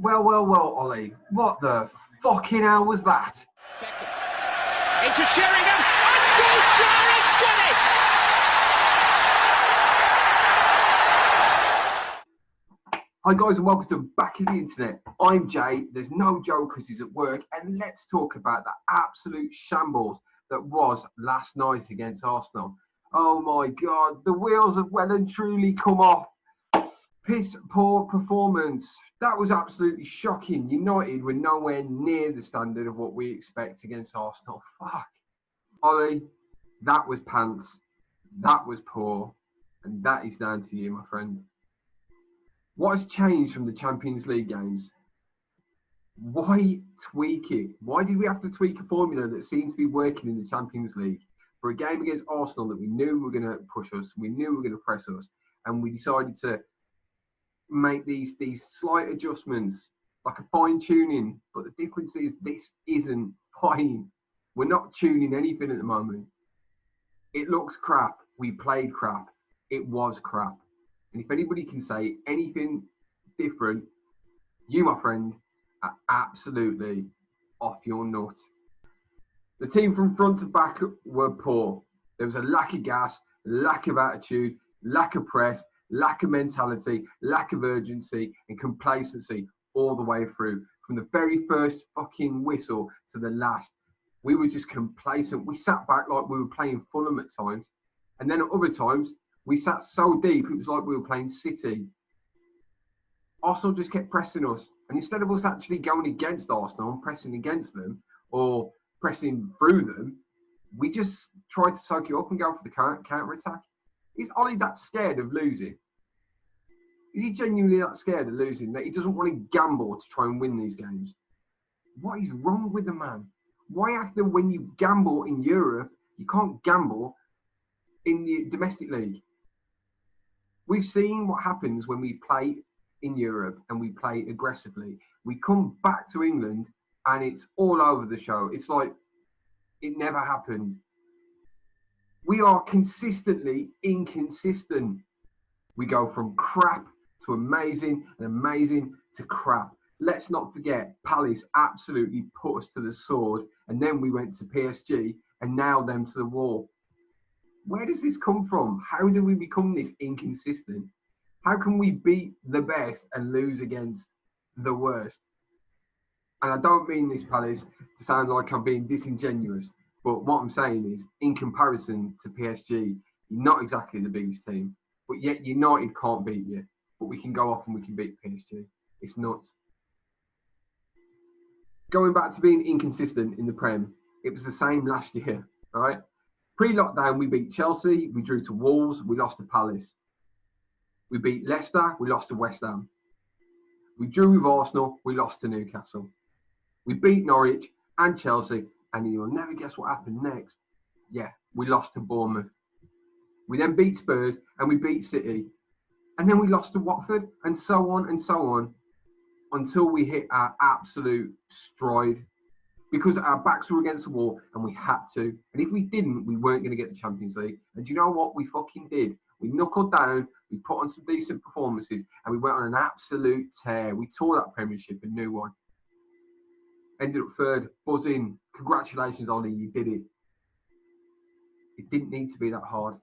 Well, Ollie. What the fucking hell was that? Beckham. Into Sheringham. And Solskjaer has done it! Hi guys and welcome to Back of the Internet. I'm Jay, there's no Joe because he's at work, and let's talk about the absolute shambles that was last night against Arsenal. Oh my God, the wheels have well and truly come off. Piss poor performance. That was absolutely shocking. United were nowhere near the standard of what we expect against Arsenal. Fuck. Ollie, that was pants. That was poor. And that is down to you, my friend. What has changed from the Champions League games? Why tweak it? Why did we have to tweak a formula that seems to be working in the Champions League for a game against Arsenal that we knew were going to push us, we knew were going to press us, and we decided to make these slight adjustments, like a fine-tuning, but the difference is this isn't fine. We're not tuning anything at the moment. It looks crap. We played crap. It was crap. And if anybody can say anything different, you, my friend, are absolutely off your nut. The team from front to back were poor. There was a lack of gas, lack of attitude, lack of press, lack of mentality, lack of urgency and complacency all the way through. From the very first fucking whistle to the last, we were just complacent. We sat back like we were playing Fulham at times. And then at other times, we sat so deep, it was like we were playing City. Arsenal just kept pressing us. And instead of us actually going against Arsenal and pressing against them or pressing through them, we just tried to soak it up and go for the counter-attack. Is Ollie that scared of losing? Is he genuinely that scared of losing that he doesn't want to gamble to try and win these games? What is wrong with the man? Why after when you gamble in Europe, you can't gamble in the domestic league? We've seen what happens when we play in Europe and we play aggressively. We come back to England and it's all over the show. It's like it never happened. We are consistently inconsistent. We go from crap to amazing and amazing to crap. Let's not forget, Palace absolutely put us to the sword, and then we went to PSG and nailed them to the wall. Where does this come from? How do we become this inconsistent? How can we beat the best and lose against the worst? And I don't mean this, Palace, to sound like I'm being disingenuous, but what I'm saying is, in comparison to PSG, you're not exactly the biggest team, but yet United can't beat you. But we can go off and we can beat PSG. It's nuts. Going back to being inconsistent in the Prem, it was the same last year, all right? Pre-lockdown, we beat Chelsea, we drew to Wolves, we lost to Palace. We beat Leicester, we lost to West Ham. We drew with Arsenal, we lost to Newcastle. We beat Norwich and Chelsea, and you'll never guess what happened next. Yeah, we lost to Bournemouth. We then beat Spurs and we beat City. And then we lost to Watford, and so on, until we hit our absolute stride. Because our backs were against the wall and we had to. And if we didn't, we weren't going to get the Champions League. And do you know what? We fucking did. We knuckled down, we put on some decent performances, and we went on an absolute tear. We tore that Premiership a new one. Ended up third, buzzing. Congratulations, Ollie, you did it. It didn't need to be that hard.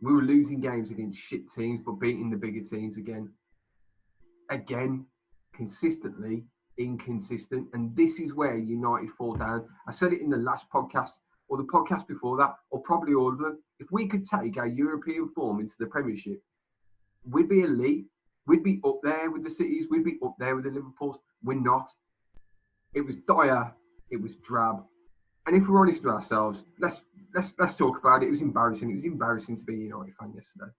We were losing games against shit teams, but beating the bigger teams again. Again, consistently inconsistent. And this is where United fall down. I said it in the last podcast, or the podcast before that, or probably all of them. If we could take our European form into the Premiership, we'd be elite. We'd be up there with the Cities. We'd be up there with the Liverpools. We're not. It was dire. It was drab. And if we're honest with ourselves, let's talk about it. It was embarrassing. It was embarrassing to be a United fan yesterday.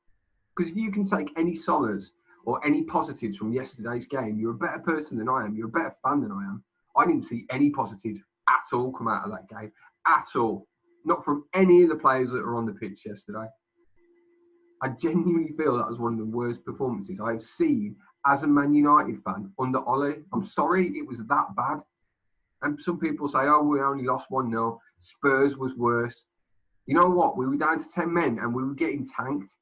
Because if you can take any solace or any positives from yesterday's game, you're a better person than I am. You're a better fan than I am. I didn't see any positives at all come out of that game. At all. Not from any of the players that were on the pitch yesterday. I genuinely feel that was one of the worst performances I've seen as a Man United fan under Ole. I'm sorry it was that bad. And some people say, oh, we only lost 1-0. Spurs was worse. You know what? We were down to 10 men and we were getting tanked.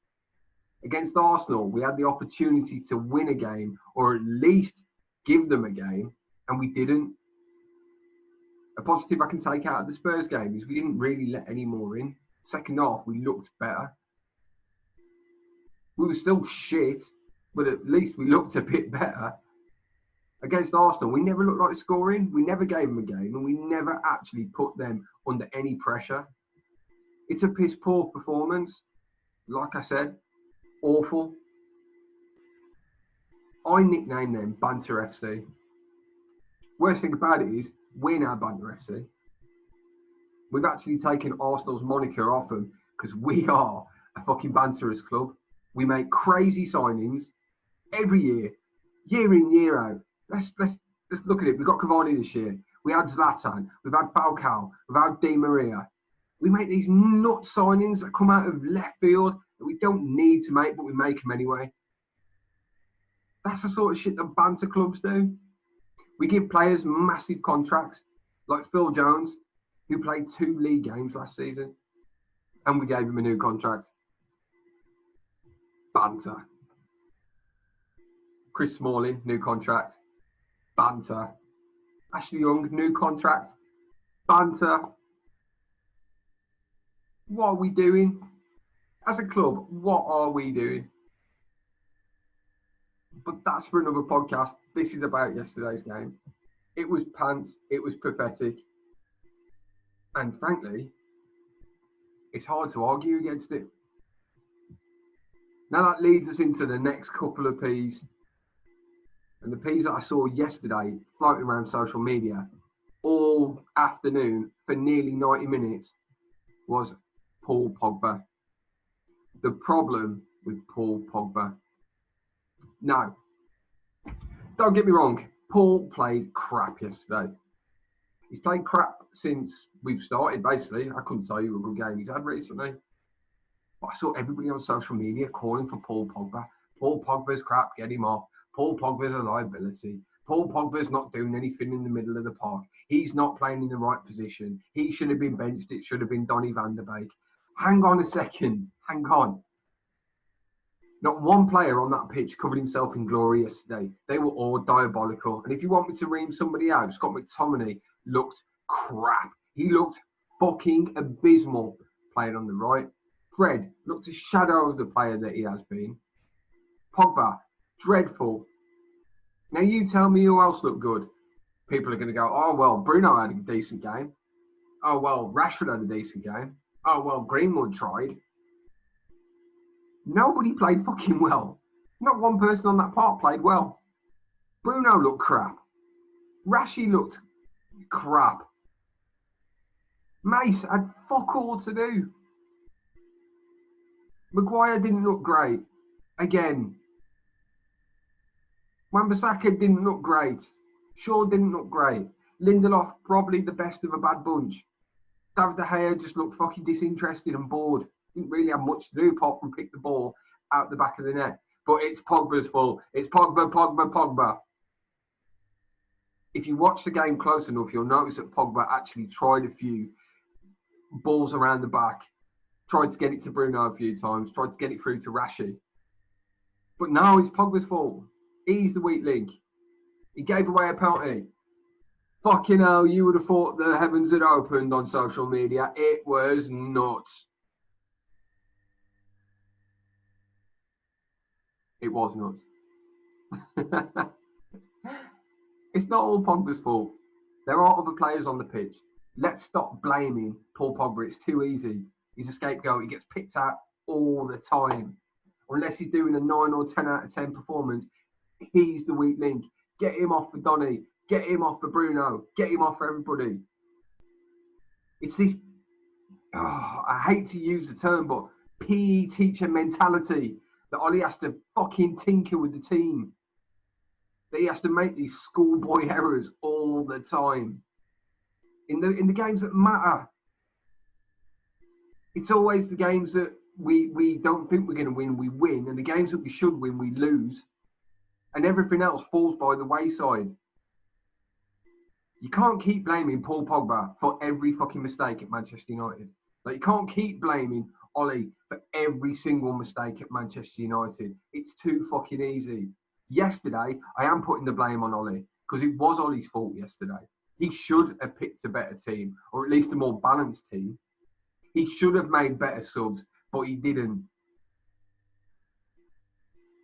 Against Arsenal, we had the opportunity to win a game or at least give them a game, and we didn't. A positive I can take out of the Spurs game is we didn't really let any more in. Second half, we looked better. We were still shit, but at least we looked a bit better. Against Arsenal, we never looked like scoring. We never gave them a game, and we never actually put them under any pressure. It's a piss poor performance. Like I said, awful. I nicknamed them Banter FC. Worst thing about it is, we're now Banter FC. We've actually taken Arsenal's moniker off them because we are a fucking banterous club. We make crazy signings every year, year in, year out. Let's look at it. We've got Cavani this year. We had Zlatan. We've had Falcao. We've had Di Maria. We make these nut signings that come out of left field that we don't need to make, but we make them anyway. That's the sort of shit that banter clubs do. We give players massive contracts, like Phil Jones, who played 2 league games last season, and we gave him a new contract. Banter. Chris Smalling, new contract. Banter. Ashley Young, new contract. Banter. What are we doing? As a club, what are we doing? But that's for another podcast. This is about yesterday's game. It was pants. It was pathetic. And frankly, it's hard to argue against it. Now that leads us into the next couple of P's. And the P's that I saw yesterday floating around social media all afternoon for nearly 90 minutes was Paul Pogba. The problem with Paul Pogba. Now, don't get me wrong, Paul played crap yesterday. He's played crap since we've started, basically. I couldn't tell you a good game he's had recently. But I saw everybody on social media calling for Paul Pogba. Paul Pogba's crap, get him off. Paul Pogba's a liability. Paul Pogba's not doing anything in the middle of the park. He's not playing in the right position. He should have been benched. It should have been Donny van der Beek. Hang on a second. Hang on. Not one player on that pitch covered himself in glory yesterday. They were all diabolical. And if you want me to ream somebody out, Scott McTominay looked crap. He looked fucking abysmal playing on the right. Fred looked a shadow of the player that he has been. Pogba, dreadful. Now you tell me who else looked good. People are going to go, oh, well, Bruno had a decent game. Oh, well, Rashford had a decent game. Oh, well, Greenwood tried. Nobody played fucking well. Not one person on that part played well. Bruno looked crap. Rashi looked crap. Mace had fuck all to do. Maguire didn't look great. Again. Wan-Bissaka didn't look great. Shaw didn't look great. Lindelof, probably the best of a bad bunch. David De Gea just looked fucking disinterested and bored. Didn't really have much to do apart from pick the ball out the back of the net. But it's Pogba's fault. It's Pogba, Pogba, Pogba. If you watch the game close enough, you'll notice that Pogba actually tried a few balls around the back. Tried to get it to Bruno a few times. Tried to get it through to Rashi. But no, it's Pogba's fault. He's the weak link. He gave away a penalty. Fucking hell, you would have thought the heavens had opened on social media. It was nuts. It was nuts. It's not all Pogba's fault. There are other players on the pitch. Let's stop blaming Paul Pogba. It's too easy. He's a scapegoat. He gets picked out all the time. Unless he's doing a 9 or 10 out of 10 performance, he's the weak link. Get him off for Donny. Get him off for Bruno. Get him off for everybody. It's this, I hate to use the term, but PE teacher mentality that Ollie has to fucking tinker with the team. That he has to make these schoolboy errors all the time. In the games that matter. It's always the games that we don't think we're going to win, we win. And the games that we should win, we lose. And everything else falls by the wayside. You can't keep blaming Paul Pogba for every fucking mistake at Manchester United. Like, you can't keep blaming Ollie for every single mistake at Manchester United. It's too fucking easy. Yesterday, I am putting the blame on Ollie because it was Ollie's fault yesterday. He should have picked a better team, or at least a more balanced team. He should have made better subs, but he didn't.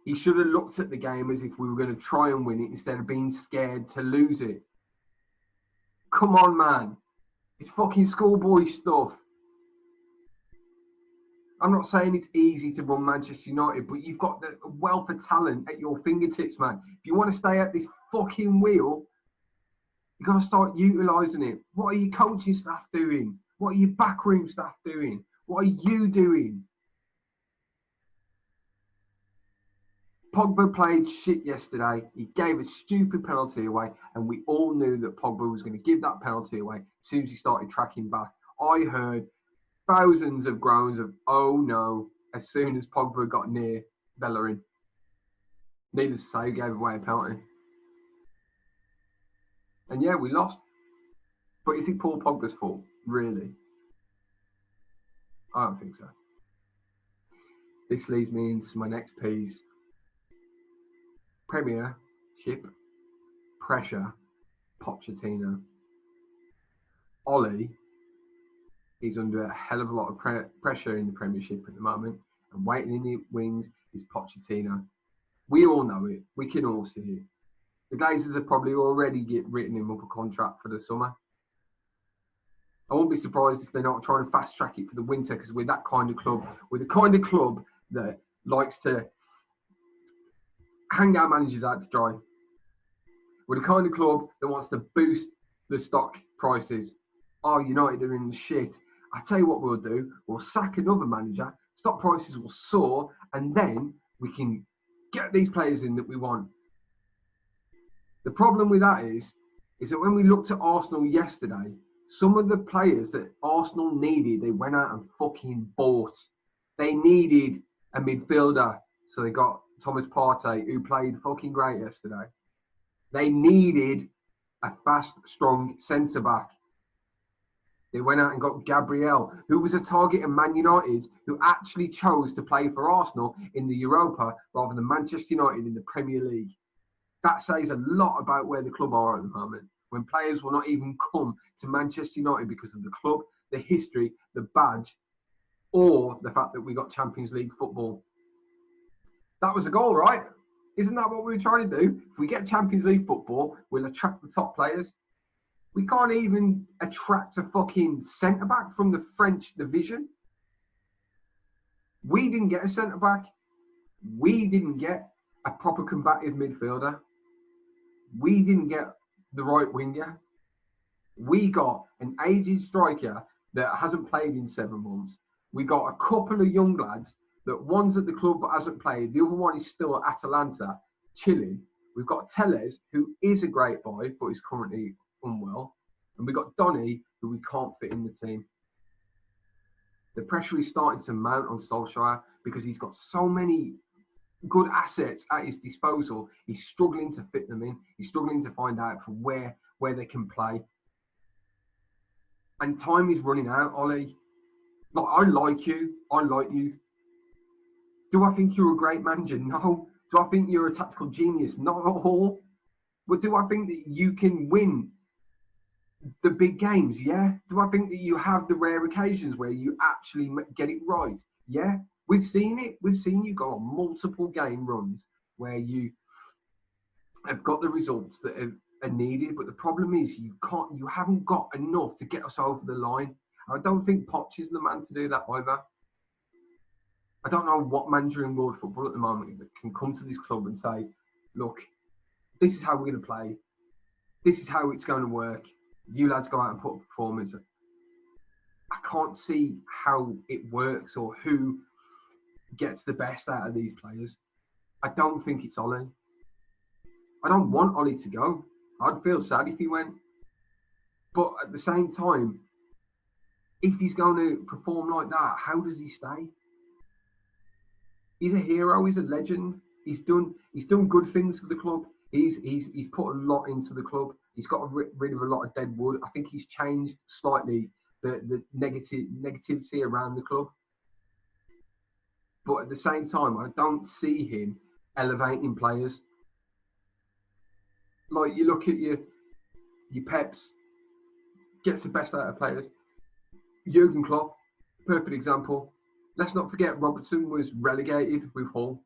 He should have looked at the game as if we were going to try and win it instead of being scared to lose it. Come on, man. It's fucking schoolboy stuff. I'm not saying it's easy to run Manchester United, but you've got the wealth of talent at your fingertips, man. If you want to stay at this fucking wheel, you've got to start utilising it. What are your coaching staff doing? What are your backroom staff doing? What are you doing? Pogba played shit yesterday. He gave a stupid penalty away, and we all knew that Pogba was going to give that penalty away as soon as he started tracking back. I heard thousands of groans of, oh no, as soon as Pogba got near Bellerin. Needless to say, he gave away a penalty. And yeah, we lost. But is it Paul Pogba's fault? Really? I don't think so. This leads me into my next piece. Premiership, pressure, Pochettino. Ollie is under a hell of a lot of pressure in the Premiership at the moment, and waiting in the wings is Pochettino. We all know it. We can all see it. The Glazers have probably already written him up a contract for the summer. I won't be surprised if they're not trying to fast track it for the winter, because we're that kind of club. We're the kind of club that likes to hang our managers out to dry. We're the kind of club that wants to boost the stock prices. Oh, United are in the shit. I tell you what we'll do. We'll sack another manager. Stock prices will soar, and then we can get these players in that we want. The problem with that is that when we looked at Arsenal yesterday, some of the players that Arsenal needed, they went out and fucking bought. They needed a midfielder, so they got Thomas Partey, who played fucking great yesterday. They needed a fast, strong centre-back. They went out and got Gabriel, who was a target of Man United, who actually chose to play for Arsenal in the Europa rather than Manchester United in the Premier League. That says a lot about where the club are at the moment, when players will not even come to Manchester United because of the club, the history, the badge, or the fact that we got Champions League football. That was the goal, right? Isn't that what we were trying to do? If we get Champions League football, we'll attract the top players. We can't even attract a fucking centre-back from the French division. We didn't get a centre-back. We didn't get a proper combative midfielder. We didn't get the right winger. We got an aged striker that hasn't played in 7 months. We got a couple of young lads that one's at the club but hasn't played. The other one is still at Atalanta, chilling. We've got Telles, who is a great boy, but is currently unwell. And we've got Donny, who we can't fit in the team. The pressure is starting to mount on Solskjaer because he's got so many good assets at his disposal. He's struggling to fit them in. He's struggling to find out from where they can play. And time is running out, Ollie. Like, I like you. I like you. Do I think you're a great manager? No. Do I think you're a tactical genius? Not at all. But do I think that you can win the big games? Yeah. Do I think that you have the rare occasions where you actually get it right? Yeah. We've seen it. We've seen you go on multiple game runs where you have got the results that are needed. But the problem is you haven't got enough to get us over the line. I don't think Poch is the man to do that either. I don't know what manager in world football at the moment that can come to this club and say, look, this is how we're going to play. This is how it's going to work. You lads go out and put a performance. I can't see how it works or who gets the best out of these players. I don't think it's Ollie. I don't want Ollie to go. I'd feel sad if he went. But at the same time, if he's going to perform like that, how does he stay? He's a hero. He's a legend. He's done good things for the club. He's put a lot into the club. He's got rid of a lot of dead wood. I think he's changed slightly the negativity around the club. But at the same time, I don't see him elevating players. Like, you look at your Peps, gets the best out of players. Jurgen Klopp, perfect example. Let's not forget Robertson was relegated with Hull.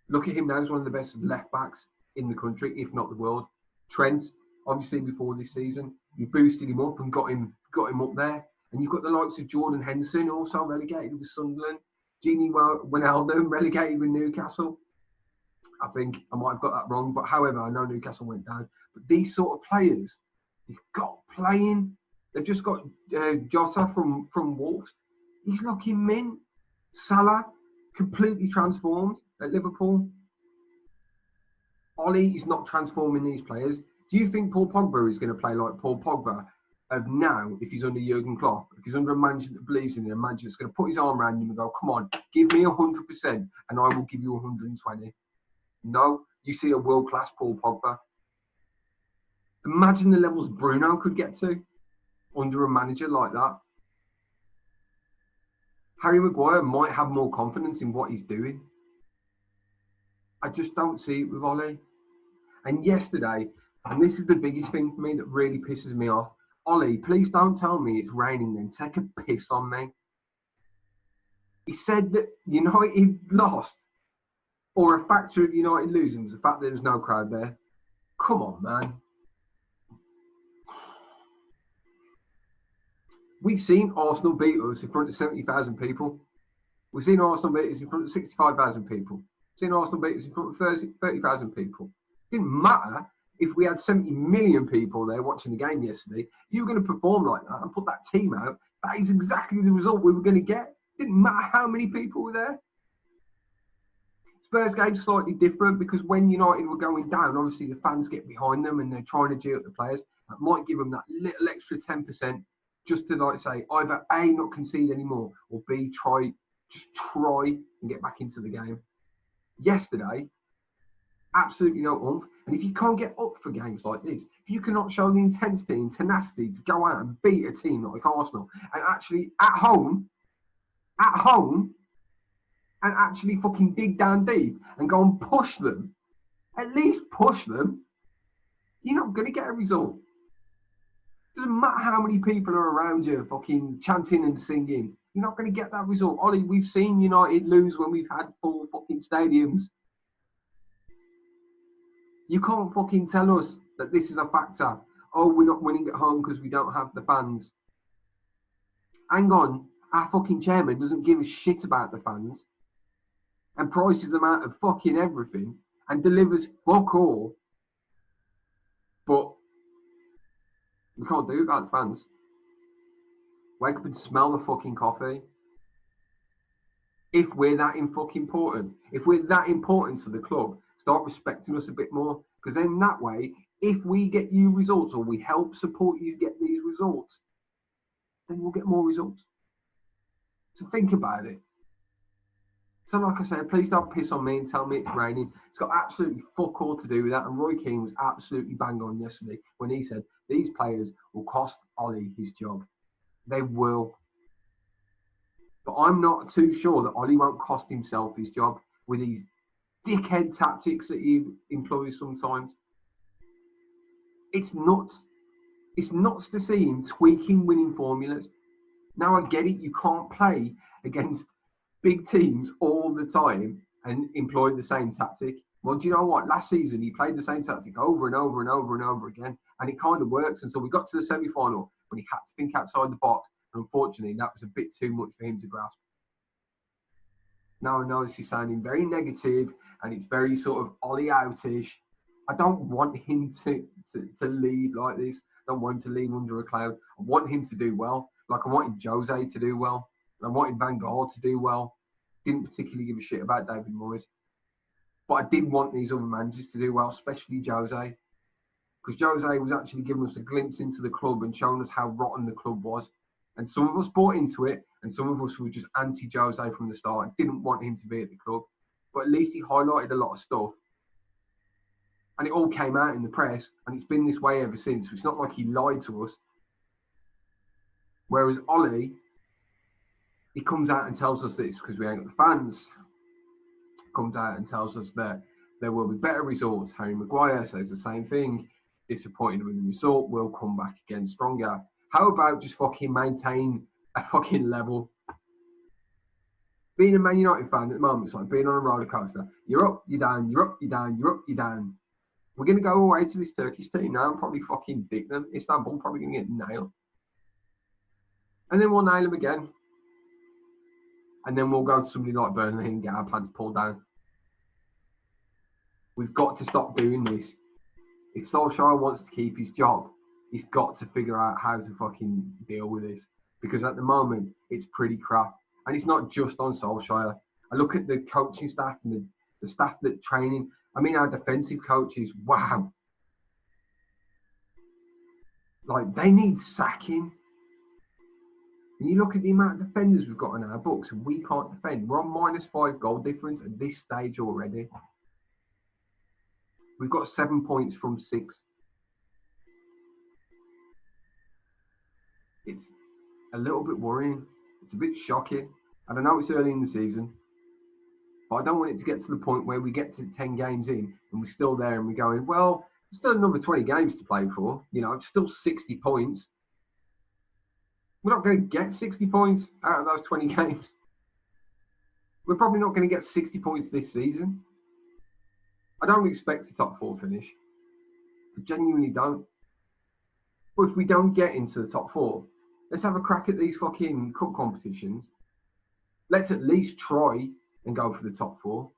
Look at him now, he's one of the best left backs in the country, if not the world. Trent, obviously before this season, you boosted him up and got him up there. And you've got the likes of Jordan Henderson, also relegated with Sunderland. Gini Wijnaldum, relegated with Newcastle. I think I might have got that wrong, but however, I know Newcastle went down. But these sort of players, you've got playing. They've just got Jota from Wolves. He's looking mint. Salah, completely transformed at Liverpool. Ollie is not transforming these players. Do you think Paul Pogba is going to play like Paul Pogba of now if he's under Jurgen Klopp? If he's under a manager that believes in him, a manager that's going to put his arm around him and go, come on, give me 100% and I will give you 120. No, you see a world-class Paul Pogba. Imagine the levels Bruno could get to under a manager like that. Harry Maguire might have more confidence in what he's doing. I just don't see it with Ollie. And yesterday, and this is the biggest thing for me that really pisses me off, Ollie, please don't tell me it's raining then. Take a piss on me. He said that United lost, or a factor of United losing was the fact that there was no crowd there. Come on, man. We've seen Arsenal beat us in front of 70,000 people. We've seen Arsenal beat us in front of 65,000 people. We've seen Arsenal beat us in front of 30,000 people. It didn't matter if we had 70 million people there watching the game yesterday. If you were going to perform like that and put that team out, that is exactly the result we were going to get. It didn't matter how many people were there. Spurs game's slightly different because when United were going down, obviously the fans get behind them and they're trying to cheer up the players. That might give them that little extra 10% just to, like, say, either A, not concede anymore, or B, try and get back into the game. Yesterday, absolutely no oomph. And if you can't get up for games like this, if you cannot show the intensity and tenacity to go out and beat a team like Arsenal, and actually at home, and actually fucking dig down deep and go and push them, at least push them, you're not going to get a result. Doesn't matter how many people are around you fucking chanting and singing. You're not going to get that result. Ollie, we've seen United lose when we've had full fucking stadiums. You can't fucking tell us that this is a factor. Oh, we're not winning at home because we don't have the fans. Hang on. Our fucking chairman doesn't give a shit about the fans and prices them out of fucking everything and delivers fuck all. But we can't do it without the fans. Wake up and smell the fucking coffee. If we're that fucking important, if we're that important to the club, start respecting us a bit more. Because then that way, if we get you results or we help support you get these results, then we'll get more results. So think about it. So like I said, please don't piss on me and tell me it's raining. It's got absolutely fuck all to do with that. And Roy Keane was absolutely bang on yesterday when he said these players will cost Ollie his job. They will. But I'm not too sure that Ollie won't cost himself his job with these dickhead tactics that he employs sometimes. It's nuts. It's nuts to see him tweaking winning formulas. Now I get it, you can't play against big teams all the time and employ the same tactic. Well, do you know what? Last season, he played the same tactic over and over and over and over again, and it kind of works until we got to the semi-final when he had to think outside the box. And unfortunately, that was a bit too much for him to grasp. Now I know this is sounding very negative, and it's very sort of Ollie outish. I don't want him to leave like this. I don't want him to leave under a cloud. I want him to do well. Like I wanted Jose to do well. And I wanted Van Gaal to do well. Didn't particularly give a shit about David Moyes. But I did want these other managers to do well, especially Jose. Because Jose was actually giving us a glimpse into the club and showing us how rotten the club was. And some of us bought into it, and some of us were just anti-Jose from the start and didn't want him to be at the club. But at least he highlighted a lot of stuff. And it all came out in the press, and it's been this way ever since. It's not like he lied to us. Whereas Ollie, he comes out and tells us this because we ain't got the fans. Comes out and tells us that there will be better results. Harry Maguire says the same thing. disappointed with the result. We'll come back again stronger. How about just fucking maintain a fucking level? Being a Man United fan at the moment, it's like being on a roller coaster. You're up, you're down, you're up, you're down, you're up, you're down. We're going to go away to this Turkish team now and probably fucking beat them. Istanbul probably going to get nailed. And then we'll nail them again. And then we'll go to somebody like Burnley and get our plans pulled down. We've got to stop doing this. If Solskjaer wants to keep his job, he's got to figure out how to fucking deal with this. Because at the moment, it's pretty crap. And it's not just on Solskjaer. I look at the coaching staff and the staff that training. I mean, our defensive coaches, wow. Like, they need sacking. And you look at the amount of defenders we've got in our books and we can't defend. We're on -5 goal difference at this stage already. We've got 7 points from 6. It's a little bit worrying. It's a bit shocking. And I know it's early in the season, but I don't want it to get to the point where we get to 10 games in and we're still there and we're going, well, there's still another 20 games to play for. You know, it's still 60 points. We're not going to get 60 points out of those 20 games. We're probably not going to get 60 points this season. I don't expect a top 4 finish. I genuinely don't. But if we don't get into the top 4, let's have a crack at these fucking cup competitions. Let's at least try and go for the top 4.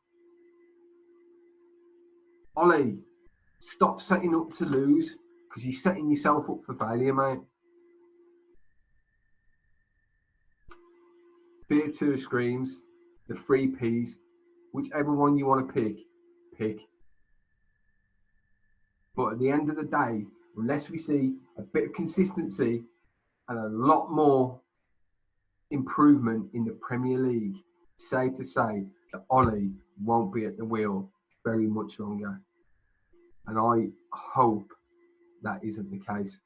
Ollie, stop setting up to lose because you're setting yourself up for failure, mate. Theatre screams, the 3 Ps, whichever one you want to pick. But at the end of the day, unless we see a bit of consistency and a lot more improvement in the Premier League, it's safe to say that Ollie won't be at the wheel very much longer. And I hope that isn't the case.